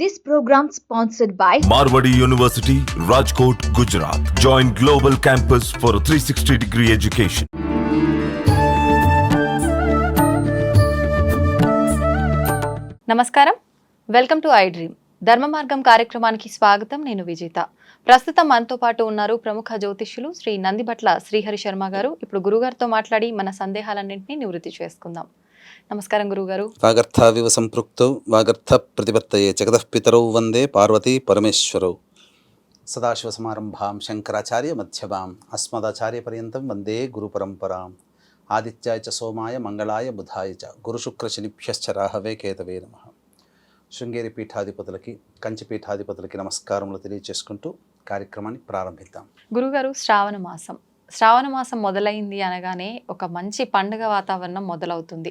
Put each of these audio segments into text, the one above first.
This program sponsored by Marwadi University, Rajkot, Gujarat. Join Global Campus for a 360-degree education. నమస్కారం, welcome to I dream. ధర్మ మార్గం కార్యక్రమానికి స్వాగతం. నేను విజేత. ప్రస్తుతం మనతో పాటు ఉన్నారు ప్రముఖ జ్యోతిష్యులు శ్రీ నందిబట్ల శ్రీహరి శర్మ గారు. ఇప్పుడు గురుగారితో మాట్లాడి మన సందేహాలన్నింటినీ నివృత్తి చేసుకుందాం. నమస్కారం గురుగారు. వాగర్థావివ సంపృక్తౌ వాగర్థ ప్రతిపత్తయే జగతః పితరౌ వందే పార్వతీ పరమేశ్వరౌ. సదాశివసమారంభాం శంకరాచార్య మధ్యమాం అస్మదాచార్య పర్యంతం వందే గురు పరంపరాం. ఆదిత్యాయ చ సోమాయ మంగళాయ బుధాయ చ గురుశుక్ర శనిభ్యశ్చ రాహవే కేతవే నమః. శృంగేరి పీఠాధిపతులకి, కంచి పీఠాధిపతులకి నమస్కారములు తెలియజేసుకుంటూ కార్యక్రమాన్ని ప్రారంభిద్దాం. గురుగారు, శ్రావణ మాసం మొదలైంది అనగానే ఒక మంచి పండుగ వాతావరణం మొదలవుతుంది.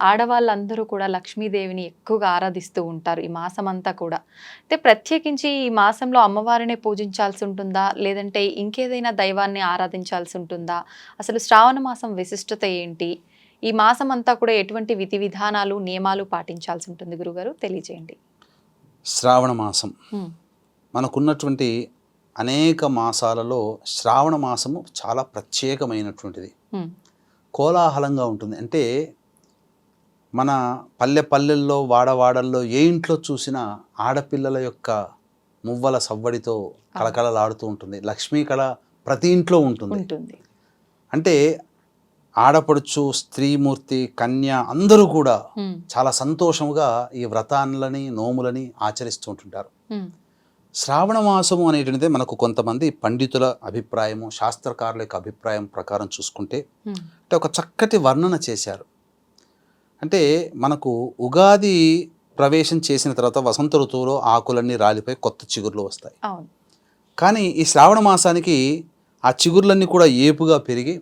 ఆడవాళ్ళందరూ కూడా లక్ష్మీదేవిని ఎక్కువగా ఆరాధిస్తూ ఉంటారు ఈ మాసం అంతా కూడా. అయితే ప్రత్యేకించి ఈ మాసంలో అమ్మవారినే పూజించాల్సి ఉంటుందా, లేదంటే ఇంకేదైనా దైవాన్ని ఆరాధించాల్సి ఉంటుందా? అసలు శ్రావణ మాసం విశిష్టత ఏంటి? ఈ మాసం అంతా కూడా ఎటువంటి విధి విధానాలు, నియమాలు పాటించాల్సి ఉంటుంది గురుగారు, తెలియజేయండి. శ్రావణ మాసం మనకున్నటువంటి అనేక మాసాలలో శ్రావణ మాసము చాలా ప్రత్యేకమైనటువంటిది. కోలాహలంగా ఉంటుంది. అంటే మన పల్లెల్లో, వాడవాడల్లో ఏ ఇంట్లో చూసినా ఆడపిల్లల యొక్క మువ్వల సవ్వడితో కళకళలాడుతూ ఉంటుంది. లక్ష్మీ కళ ప్రతి ఇంట్లో ఉంటుంది. అంటే ఆడపడుచు, స్త్రీమూర్తి, కన్య అందరూ కూడా చాలా సంతోషముగా ఈ వ్రతాలని, నోములని ఆచరిస్తూ ఉంటుంటారు. శ్రావణ మాసము అనేటువంటిది మనకు కొంతమంది పండితుల అభిప్రాయము, శాస్త్రకారుల యొక్క అభిప్రాయం ప్రకారం చూసుకుంటే అంటే ఒక చక్కటి వర్ణన చేశారు. అంటే మనకు ఉగాది ప్రవేశం చేసిన తర్వాత వసంత ఋతువులో ఆకులన్నీ రాలిపోయి కొత్త చిగుర్లు వస్తాయి. కానీ ఈ శ్రావణ మాసానికి ఆ చిగుర్లన్నీ కూడా ఏపుగా పెరిగి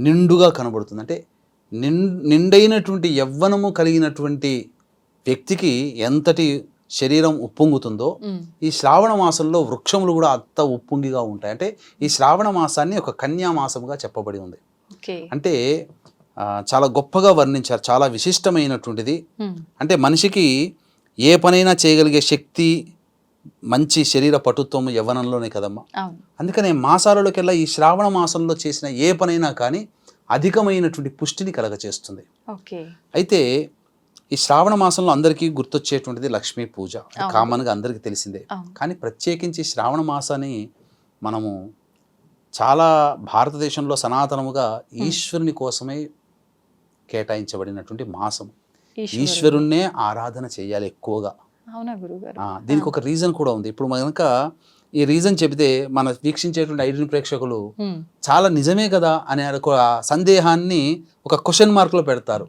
నిండుగా కనబడుతుంది. అంటే నిండైనటువంటి యవ్వనము కలిగినటువంటి వ్యక్తికి ఎంతటి శరీరం ఉప్పొంగుతుందో ఈ శ్రావణ మాసంలో వృక్షములు కూడా అంత ఉప్పొంగిగా ఉంటాయి. అంటే ఈ శ్రావణ మాసాన్ని ఒక కన్యామాసముగా చెప్పబడి ఉంది. అంటే చాలా గొప్పగా వర్ణించారు. చాలా విశిష్టమైనటువంటిది. అంటే మనిషికి ఏ పనైనా చేయగలిగే శక్తి, మంచి శరీర పటుత్వము యవ్వనంలోనే కదమ్మా. అందుకనే మాసాలలోకెల్లా ఈ శ్రావణ మాసంలో చేసిన ఏ పనైనా కానీ అధికమైనటువంటి పుష్టిని కలగచేస్తుంది. అయితే ఈ శ్రావణ మాసంలో అందరికీ గుర్తొచ్చేటువంటిది లక్ష్మీ పూజ, కామన్గా అందరికీ తెలిసిందే. కానీ ప్రత్యేకించి శ్రావణ మాసాన్ని మనము చాలా భారతదేశంలో సనాతనముగా ఈశ్వరుని కోసమే కేటాయించబడినటువంటి మాసం. ఈశ్వరుణ్ణే ఆరాధన చేయాలి ఎక్కువగా. దీనికి ఒక రీజన్ కూడా ఉంది. ఇప్పుడు కనుక ఈ రీజన్ చెబితే మన వీక్షించేటువంటి ఐడియల్ ప్రేక్షకులు చాలా నిజమే కదా అనే ఒక సందేహాన్ని ఒక క్వశ్చన్ మార్క్ లో పెడతారు.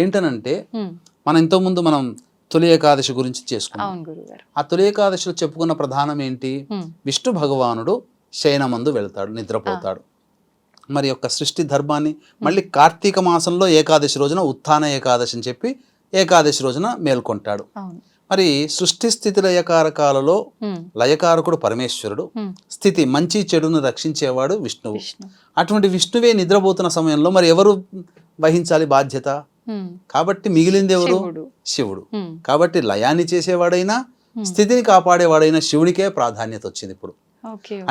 ఏంటనంటే మనం ఇంతకుముందు మనం తొలి ఏకాదశి గురించి చేసుకున్నాం. ఆ తొలి ఏకాదశిలో చెప్పుకున్న ప్రధానం ఏంటి? విష్ణు భగవానుడు శయనమందు వెళ్తాడు, నిద్రపోతాడు. మరి యొక్క సృష్టి ధర్మాన్ని మళ్ళీ కార్తీక మాసంలో ఏకాదశి రోజున ఉత్థాన ఏకాదశి అని చెప్పి ఏకాదశి రోజున మేల్కొంటాడు. మరి సృష్టి స్థితి లయకారకాలలో లయకారకుడు పరమేశ్వరుడు, స్థితి మంచి చెడును రక్షించేవాడు విష్ణువు. అటువంటి విష్ణువే నిద్రపోతున్న సమయంలో మరి ఎవరు వహించాలి బాధ్యత? కాబట్టి మిగిలింది ఎవరు? శివుడు. కాబట్టి లయాన్ని చేసేవాడైనా స్థితిని కాపాడేవాడైనా శివునికే ప్రాధాన్యత వచ్చింది ఇప్పుడు.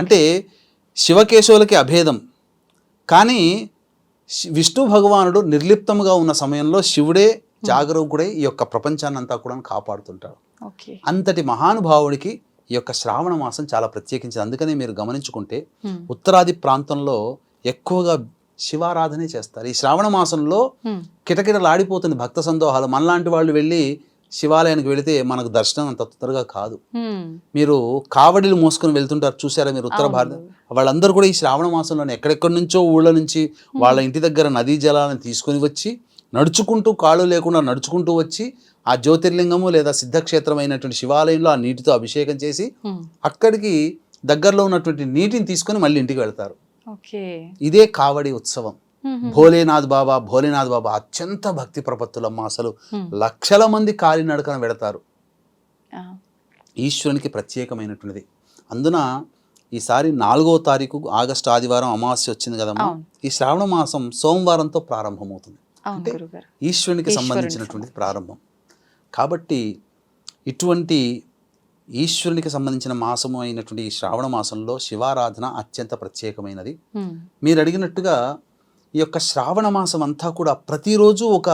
అంటే శివకేశవులకి అభేదం. కానీ విష్ణు భగవానుడు నిర్లిప్తముగా ఉన్న సమయంలో శివుడే జాగరూకుడై ఈ యొక్క ప్రపంచాన్ని అంతా కూడా కాపాడుతుంటాడు. అంతటి మహానుభావుడికి ఈ యొక్క శ్రావణ మాసం చాలా ప్రత్యేకించింది. అందుకనే మీరు గమనించుకుంటే ఉత్తరాది ప్రాంతంలో ఎక్కువగా శివారాధనే చేస్తారు. ఈ శ్రావణ మాసంలో కిటకిటలాడిపోతుంది భక్త సందోహాలు. మనలాంటి వాళ్ళు వెళ్ళి శివాలయానికి వెళితే మనకు దర్శనం అంత తొందరగా కాదు. మీరు కావడిలు మోసుకొని వెళ్తుంటారు చూసారా మీరు ఉత్తర భారత వాళ్ళందరూ కూడా ఈ శ్రావణ మాసంలోనే ఎక్కడెక్కడి నుంచో ఊళ్ళ నుంచి వాళ్ళ ఇంటి దగ్గర నదీ జలాలను తీసుకొని వచ్చి నడుచుకుంటూ, కాళ్ళు లేకుండా నడుచుకుంటూ వచ్చి ఆ జ్యోతిర్లింగము లేదా సిద్ధక్షేత్రం అయినటువంటి శివాలయంలో ఆ నీటితో అభిషేకం చేసి అక్కడికి దగ్గరలో ఉన్నటువంటి నీటిని తీసుకొని మళ్ళీ ఇంటికి వెళ్తారు. ఇదే కావడి ఉత్సవం. భోలేనాథ్ బాబా అత్యంత భక్తి ప్రపత్తులమ్మ. అసలు లక్షల మంది కాలినడకన వెళతారు. ఈశ్వరునికి ప్రత్యేకమైనటువంటిది. అందున ఈసారి 4వ తారీఖు ఆగస్టు ఆదివారం అమావాస్య వచ్చింది కదమ్మా. ఈ శ్రావణ మాసం సోమవారంతో ప్రారంభమవుతుంది. అంటే ఈశ్వరునికి సంబంధించినటువంటి ప్రారంభం. కాబట్టి ఇటువంటి ఈశ్వరునికి సంబంధించిన మాసము అయినటువంటి ఈ శ్రావణ మాసంలో శివారాధన అత్యంత ప్రత్యేకమైనది. మీరు అడిగినట్టుగా ఈ యొక్క శ్రావణ మాసం అంతా కూడా ప్రతిరోజు ఒక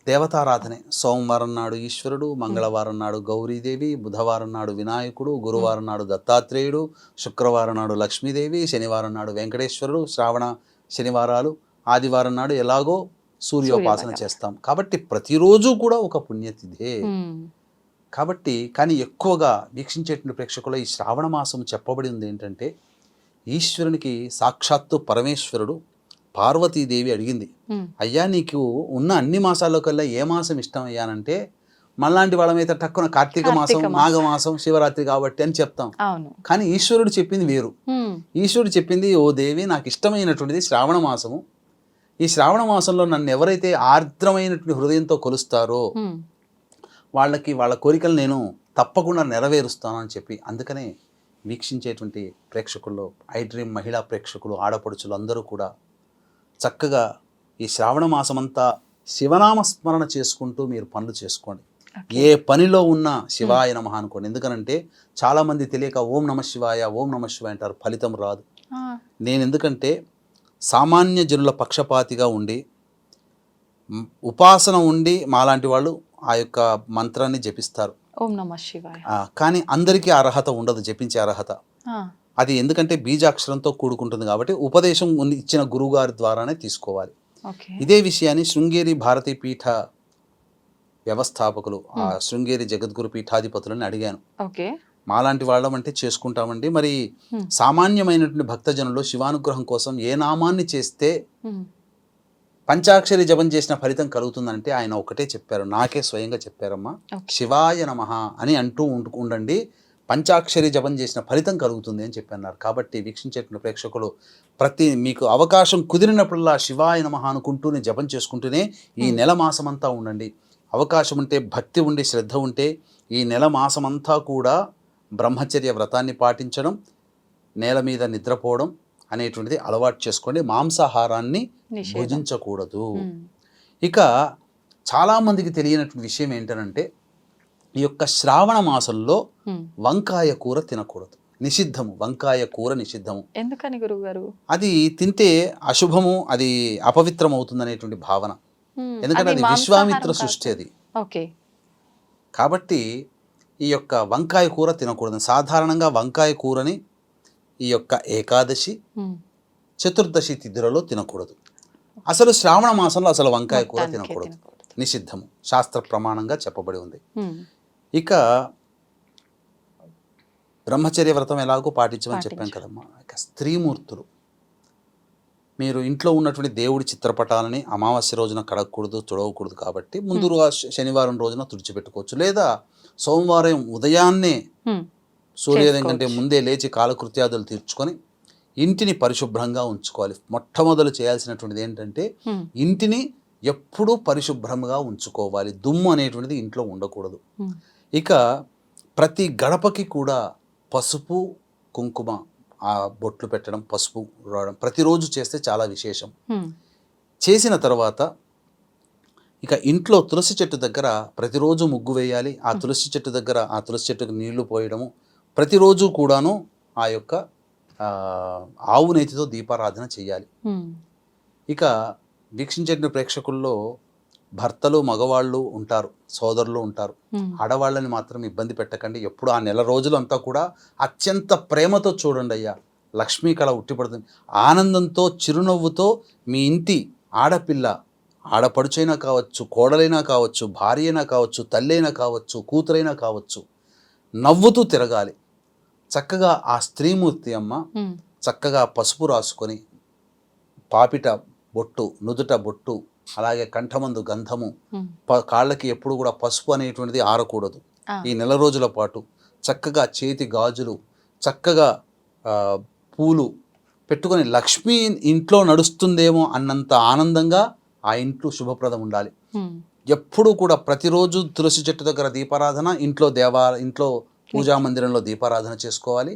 దేవతారాధనే. సోమవారం నాడు ఈశ్వరుడు, మంగళవారం నాడు గౌరీదేవి, బుధవారం నాడు వినాయకుడు, గురువారం నాడు దత్తాత్రేయుడు, శుక్రవారం నాడు లక్ష్మీదేవి, శనివారం నాడు వెంకటేశ్వరుడు, శ్రావణ శనివారాలు, ఆదివారం నాడు ఎలాగో సూర్యోపాసన చేస్తాం. కాబట్టి ప్రతిరోజు కూడా ఒక పుణ్యతిథే. కాబట్టి కానీ ఎక్కువగా వీక్షించేటువంటి ప్రేక్షకులు ఈ శ్రావణ మాసం చెప్పబడింది ఏంటంటే, ఈశ్వరునికి సాక్షాత్తు పరమేశ్వరుడు పార్వతీదేవి అడిగింది, అయ్యా నీకు ఉన్న అన్ని మాసాల్లో కల్లా ఏ మాసం ఇష్టం అయ్యానంటే, మళ్ళాంటి వాళ్ళమైతే తక్కువ కార్తీక మాసం, మాఘమాసం, శివరాత్రి కాబట్టి అని చెప్తాం. కానీ ఈశ్వరుడు చెప్పింది వేరు. ఈశ్వరుడు చెప్పింది, ఓ దేవి నాకు ఇష్టమైనటువంటిది శ్రావణ మాసము. ఈ శ్రావణ మాసంలో నన్ను ఎవరైతే ఆర్ద్రమైనటువంటి హృదయంతో కొలుస్తారో వాళ్ళకి వాళ్ళ కోరికలు నేను తప్పకుండా నెరవేరుస్తాను అని చెప్పి, అందుకనే వీక్షించేటువంటి ప్రేక్షకుల్లో ఐడ్రీమ్ మహిళా ప్రేక్షకులు, ఆడపడుచులు అందరూ కూడా చక్కగా ఈ శ్రావణ మాసమంతా శివనామస్మరణ చేసుకుంటూ మీరు పనులు చేసుకోండి. ఏ పనిలో ఉన్నా శివాయ నమః అనుకోండి. ఎందుకనంటే చాలామంది తెలియక ఓం నమ శివాయ, ఓం నమ శివాయ అంటారు, ఫలితం రాదు. నేను ఎందుకంటే సామాన్య జనుల పక్షపాతిగా ఉండి ఉపాసన ఉండి మాలాంటి వాళ్ళు ఆ యొక్క మంత్రాన్ని జపిస్తారు, ఓం నమః శివాయ. కానీ అందరికీ అర్హత ఉండదు జపించే అర్హత. అది ఎందుకంటే బీజాక్షరంతో కూడుకుంటుంది కాబట్టి ఉపదేశం ఇచ్చిన గురువుగారి ద్వారానే తీసుకోవాలి. ఇదే విషయాన్ని శృంగేరి భారతీ పీఠ వ్యవస్థాపకులు, ఆ శృంగేరి జగద్గురు పీఠాధిపతులని అడిగాను. మాలాంటి వాళ్ళం అంటే చేసుకుంటామండి, మరి సామాన్యమైనటువంటి భక్తజనులు శివానుగ్రహం కోసం ఏ నామాన్ని చేస్తే పంచాక్షరి జపం చేసిన ఫలితం కలుగుతుందంటే ఆయన ఒకటే చెప్పారు, నాకే స్వయంగా చెప్పారమ్మా, శివాయ నమః అని అంటూ ఉండండి, పంచాక్షరి జపం చేసిన ఫలితం కలుగుతుంది అని చెప్పన్నారు. కాబట్టి వీక్షించేటువంటి ప్రేక్షకులు మీకు అవకాశం కుదిరినప్పుడల్లా శివాయ నమః అనుకుంటూనే జపం చేసుకుంటూనే ఈ నెల మాసమంతా ఉండండి. అవకాశం ఉంటే, భక్తి ఉండి, శ్రద్ధ ఉంటే ఈ నెల మాసమంతా కూడా బ్రహ్మచర్య వ్రతాన్ని పాటించడం, నేల మీద నిద్రపోవడం అనేటువంటిది అలవాటు చేసుకోండి. మాంసాహారాన్ని భుజించకూడదు. ఇక చాలామందికి తెలియనటువంటి విషయం ఏంటంటే, ఈ యొక్క శ్రావణ మాసంలో వంకాయ కూర తినకూడదు, నిషిద్ధము. వంకాయ కూర నిషిద్ధము. ఎందుకని గురుగారు? అది తింటే అశుభము, అది అపవిత్రం అవుతుంది అనేటువంటి భావన. ఎందుకంటే అది విశ్వామిత్ర సృష్టి అది. కాబట్టి ఈ యొక్క వంకాయ కూర తినకూడదు. సాధారణంగా వంకాయ కూరని ఈ యొక్క ఏకాదశి, చతుర్దశి తిథులలో తినకూడదు. అసలు శ్రావణ మాసంలో అసలు వంకాయ కూర తినకూడదు, నిషిద్ధము, శాస్త్ర ప్రమాణంగా చెప్పబడి ఉంది. ఇక బ్రహ్మచర్య వ్రతం ఎలాగో పాటించమని చెప్పాం కదమ్మా. ఇక స్త్రీమూర్తులు, మీరు ఇంట్లో ఉన్నటువంటి దేవుడి చిత్రపటాలని అమావాస్య రోజున కడగకూడదు, తుడవకూడదు. కాబట్టి ముందు శనివారం రోజున తుడిచిపెట్టుకోవచ్చు, లేదా సోమవారం ఉదయాన్నే సూర్యోదయం కంటే ముందే లేచి కాలకృత్యాదులు తీర్చుకొని ఇంటిని పరిశుభ్రంగా ఉంచుకోవాలి. మొట్టమొదలు చేయాల్సినటువంటిది ఏంటంటే ఇంటిని ఎప్పుడూ పరిశుభ్రంగా ఉంచుకోవాలి. దుమ్ము అనేటువంటిది ఇంట్లో ఉండకూడదు. ఇక ప్రతి గడపకి కూడా పసుపు కుంకుమ ఆ బొట్లు పెట్టడం, పసుపు రావడం ప్రతిరోజు చేస్తే చాలా విశేషం. చేసిన తర్వాత ఇక ఇంట్లో తులసి చెట్టు దగ్గర ప్రతిరోజు ముగ్గు వేయాలి. ఆ తులసి చెట్టు దగ్గర ఆ తులసి చెట్టుకు నీళ్లు పోయడము, ప్రతిరోజు కూడాను ఆ యొక్క ఆవు నేతితో దీపారాధన చేయాలి. ఇక వీక్షించే ప్రేక్షకుల్లో భర్తలు, మగవాళ్ళు ఉంటారు, సోదరులు ఉంటారు. ఆడవాళ్ళని మాత్రం ఇబ్బంది పెట్టకండి. ఎప్పుడు ఆ నెల రోజులంతా కూడా అత్యంత ప్రేమతో చూడండి అయ్యా, లక్ష్మీ కళ ఉట్టిపడుతుంది. ఆనందంతో, చిరునవ్వుతో మీ ఇంటి ఆడపిల్ల, ఆడపడుచైనా కావచ్చు, కోడలైనా కావచ్చు, భార్య అయినా కావచ్చు, తల్లి అయినా కావచ్చు, కూతురైనా కావచ్చు, నవ్వుతూ తిరగాలి. చక్కగా ఆ స్త్రీమూర్తి అమ్మ చక్కగా పసుపు రాసుకొని, పాపిట బొట్టు, నుదుట బొట్టు, అలాగే కంఠమందు గంధము, కాళ్ళకి ఎప్పుడు కూడా పసుపు అనేటువంటిది ఆరకూడదు. ఈ నెల రోజుల పాటు చక్కగా చేతి గాజులు, చక్కగా పూలు పెట్టుకొని లక్ష్మీ ఇంట్లో నడుస్తుందేమో అన్నంత ఆనందంగా ఆ ఇంట్లో శుభప్రదం ఉండాలి. ఎప్పుడు కూడా ప్రతిరోజు తులసి చెట్టు దగ్గర దీపారాధన, ఇంట్లో పూజా మందిరంలో దీపారాధన చేసుకోవాలి.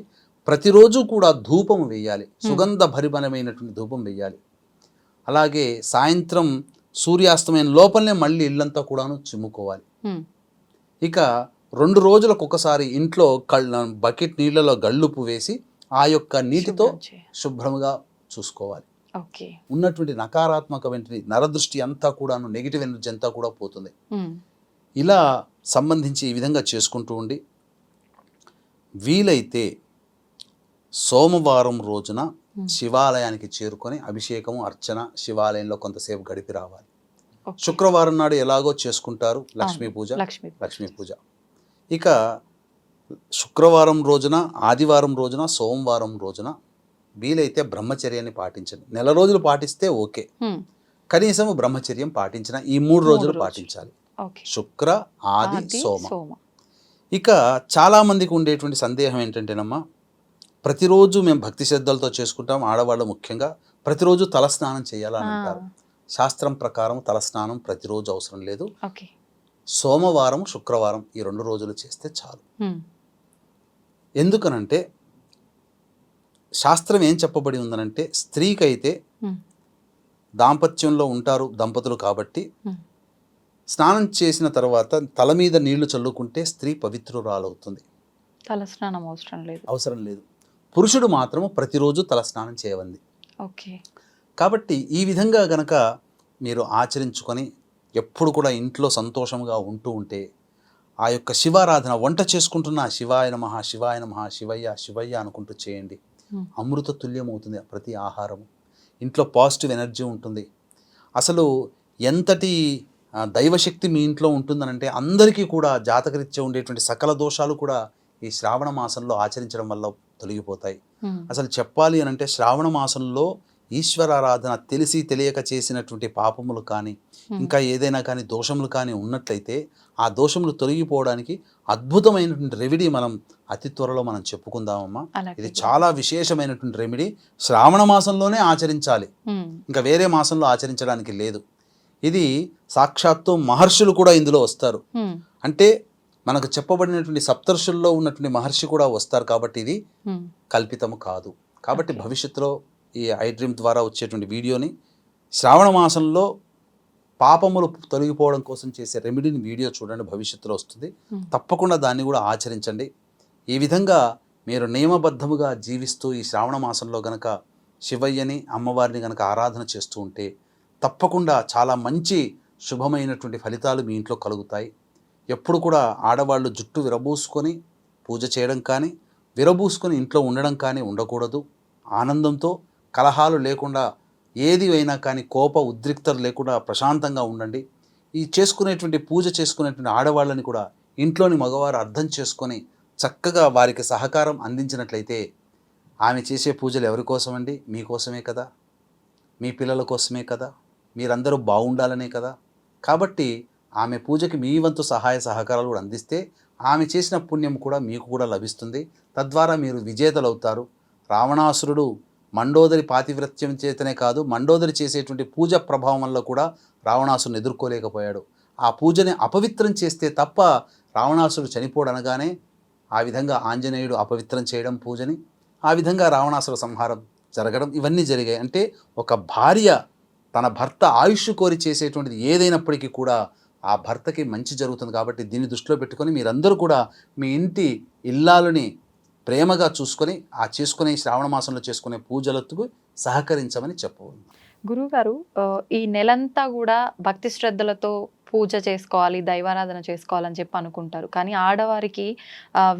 ప్రతిరోజు కూడా ధూపం వేయాలి, సుగంధ భరిబలమైనటువంటి ధూపం వేయాలి. అలాగే సాయంత్రం సూర్యాస్తమైన లోపలనే మళ్ళీ ఇల్లంతా కూడాను చిమ్ముకోవాలి. ఇక 2 రోజులకు ఒకసారి ఇంట్లో బకెట్ నీళ్ళలో గళ్ళుప్పు వేసి ఆ యొక్క నీటితో శుభ్రంగా చూసుకోవాలి. ఓకే. ఉన్నటువంటి నకారాత్మకమైన నరదృష్టి అంతా కూడాను, నెగిటివ్ ఎనర్జీ అంతా కూడా పోతుంది. ఇలా సంబంధించి ఈ విధంగా చేసుకుంటూ ఉండి వీలైతే సోమవారం రోజున శివాలయానికి చేరుకొని అభిషేకము, అర్చన, శివాలయంలో కొంతసేపు గడిపి రావాలి. శుక్రవారం నాడు ఎలాగో చేసుకుంటారు లక్ష్మీ పూజ. ఇక శుక్రవారం రోజున, ఆదివారం రోజున, సోమవారం రోజున వీలైతే బ్రహ్మచర్యాన్ని పాటించండి. నెల రోజులు పాటిస్తే ఓకే, కనీసం బ్రహ్మచర్యం పాటించిన ఈ 3 రోజులు పాటించాలి. శుక్ర, ఆది, సోమ. ఇక చాలామందికి ఉండేటువంటి సందేహం ఏంటంటేనమ్మా, ప్రతిరోజు మేము భక్తి శ్రద్ధలతో చేసుకుంటాం, ఆడవాళ్ళు ముఖ్యంగా ప్రతిరోజు తలస్నానం చేయాలని అంటారు. శాస్త్రం ప్రకారం తలస్నానం ప్రతిరోజు అవసరం లేదు. సోమవారం, శుక్రవారం ఈ 2 రోజులు చేస్తే చాలు. ఎందుకనంటే శాస్త్రం ఏం చెప్పబడి ఉందనంటే, స్త్రీకైతే దాంపత్యంలో ఉంటారు దంపతులు కాబట్టి స్నానం చేసిన తర్వాత తల మీద నీళ్లు చల్లుకుంటే స్త్రీ పవిత్రురాలవుతుంది. తలస్నానం అవసరం లేదు. పురుషుడు మాత్రము ప్రతిరోజు తలస్నానం చేయవంది. కాబట్టి ఈ విధంగా గనక మీరు ఆచరించుకొని ఎప్పుడు కూడా ఇంట్లో సంతోషంగా ఉంటూ ఉంటే ఆ యొక్క శివారాధన, వంట చేసుకుంటున్న శివాయ నమః, శివాయ నమః, శివయ్య శివయ్య అనుకుంటూ చేయండి. అమృత తుల్యం అవుతుంది ప్రతి ఆహారము. ఇంట్లో పాజిటివ్ ఎనర్జీ ఉంటుంది. అసలు ఎంతటి దైవశక్తి మీ ఇంట్లో ఉంటుందనంటే అందరికీ కూడా జాతకరీత్యా ఉండేటువంటి సకల దోషాలు కూడా ఈ శ్రావణ మాసంలో ఆచరించడం వల్ల తొలగిపోతాయి. అసలు చెప్పాలి అనంటే శ్రావణ మాసంలో ఈశ్వరారాధన తెలిసి తెలియక చేసినటువంటి పాపములు కానీ, ఇంకా ఏదైనా కానీ దోషములు కానీ ఉన్నట్లయితే ఆ దోషములు తొలగిపోవడానికి అద్భుతమైనటువంటి రెమెడీ మనం అతి త్వరలో మనం చెప్పుకుందామమ్మా. ఇది చాలా విశేషమైనటువంటి రెమెడీ. శ్రావణ మాసంలోనే ఆచరించాలి, ఇంకా వేరే మాసంలో ఆచరించడానికి లేదు. ఇది సాక్షాత్తు మహర్షులు కూడా ఇందులో వస్తారు. అంటే మనకు చెప్పబడినటువంటి సప్తర్షుల్లో ఉన్నటువంటి మహర్షి కూడా వస్తారు కాబట్టి ఇది కల్పితము కాదు. కాబట్టి భవిష్యత్తులో ఈ ఐ డ్రీమ్ ద్వారా వచ్చేటువంటి వీడియోని శ్రావణ మాసంలో పాపములు తొలగిపోవడం కోసం చేసే రెమెడీని వీడియో చూడండి, భవిష్యత్తులో వస్తుంది. తప్పకుండా దాన్ని కూడా ఆచరించండి. ఈ విధంగా మీరు నియమబద్ధముగా జీవిస్తూ ఈ శ్రావణ మాసంలో గనక శివయ్యని, అమ్మవారిని గనక ఆరాధన చేస్తూ ఉంటే తప్పకుండా చాలా మంచి శుభమైనటువంటి ఫలితాలు మీ ఇంట్లో కలుగుతాయి. ఎప్పుడు కూడా ఆడవాళ్ళు జుట్టు విరబూసుకొని పూజ చేయడం కానీ, విరబూసుకొని ఇంట్లో ఉండడం కానీ ఉండకూడదు. ఆనందంతో, కలహాలు లేకుండా, ఏది అయినా కానీ కోప ఉద్రిక్తలు లేకుండా ప్రశాంతంగా ఉండండి. ఈ చేసుకునేటువంటి పూజ చేసుకునేటువంటి ఆడవాళ్ళని కూడా ఇంట్లోని మగవారు అర్థం చేసుకొని చక్కగా వారికి సహకారం అందించినట్లయితే ఆమె చేసే పూజలు ఎవరి కోసమండి? మీకోసమే కదా, మీ పిల్లల కోసమే కదా, మీరందరూ బాగుండాలనే కదా. కాబట్టి ఆమె పూజకి మీ వంతు సహాయ సహకారాలు కూడా అందిస్తే ఆమె చేసిన పుణ్యం కూడా మీకు కూడా లభిస్తుంది. తద్వారా మీరు విజేతలు అవుతారు. రావణాసురుడు మండోదరి పాతివ్రత్యం చేతనే కాదు, మండోదరి చేసేటువంటి పూజ ప్రభావం వల్ల కూడా రావణాసురుని ఎదుర్కోలేకపోయాడు. ఆ పూజని అపవిత్రం చేస్తే తప్ప రావణాసురుడు చనిపోడనగానే ఆ విధంగా ఆంజనేయుడు అపవిత్రం చేయడం పూజని, ఆ విధంగా రావణాసుర సంహారం జరగడం, ఇవన్నీ జరిగాయి. అంటే ఒక భార్య తన భర్త ఆయుష్ కోరి చేసేటువంటిది ఏదైనప్పటికీ కూడా ఆ భర్తకి మంచి జరుగుతుంది. కాబట్టి దీన్ని దృష్టిలో పెట్టుకొని మీరందరూ కూడా మీ ఇంటి ఇల్లాలని ప్రేమగా చూసుకొని ఆ చేసుకునే శ్రావణ మాసంలో చేసుకునే పూజలకు సహకరించమని చెప్పవచ్చు. గురువుగారు, ఈ నెలంతా కూడా భక్తి శ్రద్ధలతో పూజ చేసుకోవాలి, దైవారాధన చేసుకోవాలని చెప్పి అనుకుంటారు. కానీ ఆడవారికి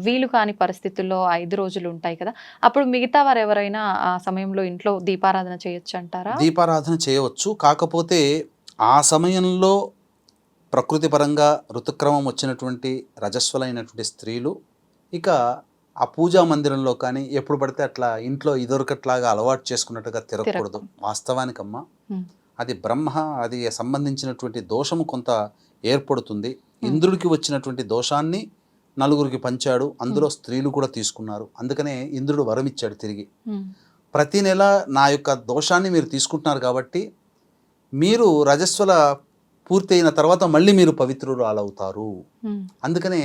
వీలు కాని పరిస్థితుల్లో 5 రోజులు ఉంటాయి కదా, అప్పుడు మిగతా వారు ఎవరైనా ఆ సమయంలో ఇంట్లో దీపారాధన చేయొచ్చు అంటారా? దీపారాధన చేయవచ్చు. కాకపోతే ఆ సమయంలో ప్రకృతి పరంగా ఋతుక్రమం వచ్చినటువంటి రజస్వలైనటువంటి స్త్రీలు ఇక ఆ పూజా మందిరంలో కానీ ఎప్పుడు పడితే అట్లా ఇంట్లో ఇదొరకట్లాగా అలవాటు చేసుకున్నట్టుగా తిరగకూడదు. వాస్తవానికమ్మా అది అది సంబంధించినటువంటి దోషము కొంత ఏర్పడుతుంది. ఇంద్రుడికి వచ్చినటువంటి దోషాన్ని నలుగురికి పంచాడు, అందులో స్త్రీలు కూడా తీసుకున్నారు. అందుకనే ఇంద్రుడు వరం ఇచ్చాడు తిరిగి, ప్రతి నెల నా యొక్క దోషాన్ని మీరు తీసుకుంటున్నారు కాబట్టి మీరు రజస్వల పూర్తయిన తర్వాత మళ్ళీ మీరు పవిత్రురాలవుతారు. అందుకనే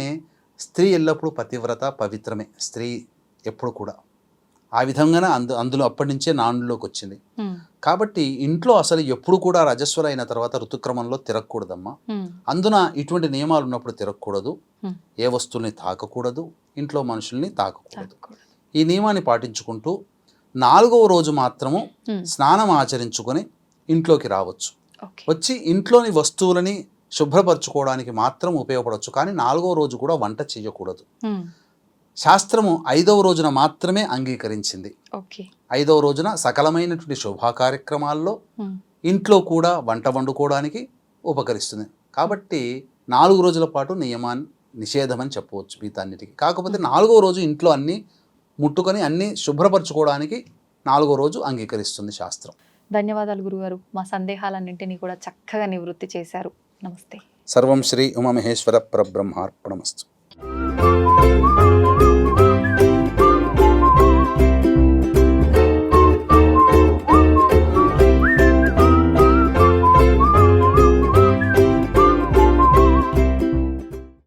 స్త్రీ ఎల్లప్పుడూ పతివ్రత, పవిత్రమే స్త్రీ ఎప్పుడు కూడా. ఆ విధంగానే అందులో అప్పటి నుంచే నానులోకి వచ్చింది. ఉమ్, కాబట్టి ఇంట్లో అసలు ఎప్పుడు కూడా రజస్వల అయిన తర్వాత ఋతుక్రమంలో తిరగకూడదమ్మా. ఉమ్, అందున ఇటువంటి నియమాలు ఉన్నప్పుడు తిరగకూడదు, ఉమ్. ఏ వస్తువుల్ని తాకకూడదు, ఇంట్లో మనుషుల్ని తాకకూడదు. తాకూడదు. ఈ నియమాన్ని పాటించుకుంటూ 4వ రోజు మాత్రము ఉమ్, స్నానం ఆచరించుకొని ఇంట్లోకి రావచ్చు. ఓకే. వచ్చి ఇంట్లోని వస్తువులని శుభ్రపరచుకోవడానికి మాత్రం ఉపయోగపడవచ్చు. కానీ 4వ రోజు కూడా వంట చేయకూడదు. ఉమ్, శాస్త్రము 5వ రోజున మాత్రమే అంగీకరించింది. ఓకే. 5వ రోజున సకలమైనటువంటి శుభ కార్యక్రమాల్లో ఉమ్, ఇంట్లో కూడా వంట వండుకోవడానికి ఉపకరిస్తుంది. కాబట్టి 4 రోజుల పాటు నిషేధం అని చెప్పవచ్చు వీటన్నిటికీ. కాకపోతే 4వ రోజు ఇంట్లో అన్నీ ముట్టుకొని అన్నీ శుభ్రపరచుకోవడానికి 4వ రోజు అంగీకరిస్తుంది శాస్త్రం. ధన్యవాదాలు గురుగారు. మా సందేహాలన్నింటినీ కూడా చక్కగా నివృత్తి చేశారు. నమస్తే. సర్వం శ్రీ ఉమామహేశ్వర పరబ్రహ్మార్పణమస్తు.